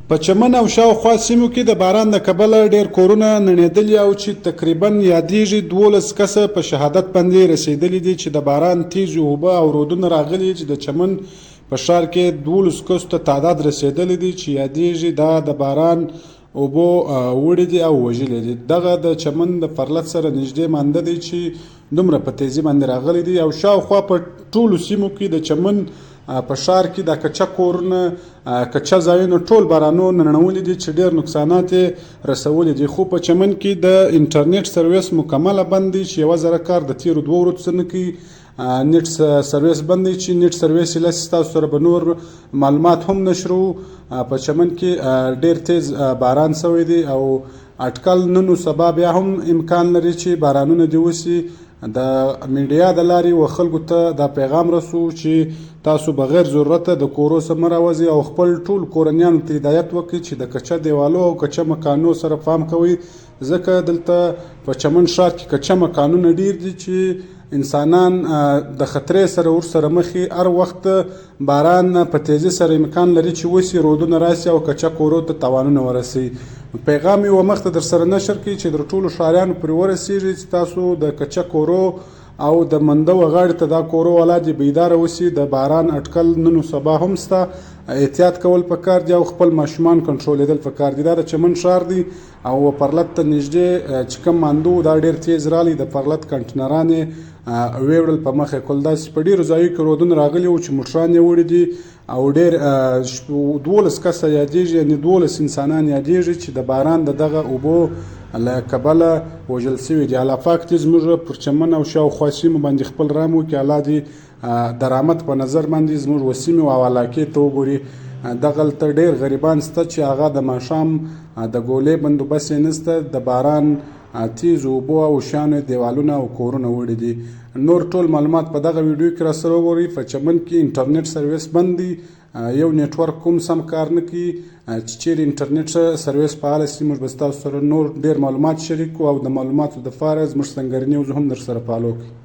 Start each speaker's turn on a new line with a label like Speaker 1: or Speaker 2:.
Speaker 1: په چمن او شاوخوا سیمو کې د باران د کبله ډیر کورونه نړېدلي او چې تقریبا یادېږي 12 کسه په شهادت باندې رسېدلي دي چې د باران تیزې اوبه او رودونه راغلي چې د چمن په ښار کې 12 کسو ته تعداد رسېدلی دی چې یادېږي دا د باران اوبو وړي دي او وژلي دي. دغه د چمن د پرلت سره نږدې مانده دی چې دومره په تیزي باندې راغلی دي او شاوخوا په ټولو سیمو کې د چمن په ښار کې د کچه کورونه کچه ځایونه ټول بارانو ننوړي دي چې ډېر نقصانات یې رسولي دي. خو په چمن کې د انټرنیټ سرویس مکمله بند دی چې 1000 کار د تیرو 2 ورځو څخه نه کوي. نیټ سرویس بند دی چې نیټ سرویس یې لاسې تاسو سره به نور معلومات هم نشرو. په چمن کې ډېر تیز باران شوی دی او اټکل نن و سبا بیا هم امکان لري چې بارانونه دې وشي. د میډیا د لارې و خلکو ته دا پیغام رسو چې تاسو بغیر ضرورته د کورو څخه مه راوځئ او خپل ټول کورنیانو ته هدایت وکړئ چې د کچه دیوالو او کچه مکانو سره پام کوئ ځکه دلته په چمن ښار کې کچه مکانونه ډیر دي چې انسانان د خطرې سره ورسره مخ هر وخت باران په تیزی سره امکان لري چې وسی رودونه راسي او کچه کورو ته تاوانونه ورسي. پیغام یې ومخته در سره نشر کړي چې در ټولو ښاریانو پرې ورسیږي چې تاسو د کچه کورو او د منده و غاړې ته دا کورو والا دې بیداره اوسي. د باران اټکل نن و سبا هم شته، احتیاط کول پکار دی او خپل ماشومان کنټرولېدل پکار دي. دا د چمن ښار دی او پرلت ته نږدې چې کوم ماندو دا ډېر تیز رالی د پرلت کنټینران یې ویوړل په مخ یې کول. داسې په ډېرو ځایو کې رودونه راغلي وو چې موټران یې وړي دي او ډېر 12 کسه یادېږي، یعنې 12 انسانان یادېږي چې د باران د دغه اوبو له کبله وژل شوي دي. الله پاک دې زموږ پر چمن او شاوخوا سیمو باندې خپل رحم وکړي. الله دې د رحمت په نظر باندې زموږ و سیمې او علاقې ته وګوري. دغلته ډېر غریبان شته چې هغه د ماښام د ګولې بندوبست یې نشته، د باران تیز اوبو او شانو دیوالونه او کورونه وړي دي. نور ټول معلومات په دغه ویډیو کې را سره وګورئ. په چمن کې انټرنیټ سرویس بند دی، یو نیټورک کوم سم کار نه کوي. چې چیرې انټرنیټ سرویس فعاله شي موږ به ستاسو سره نور ډېر معلومات شریکو او د معلوماتو دپاره زموږ سنګرني هم در سره فالو کړئ.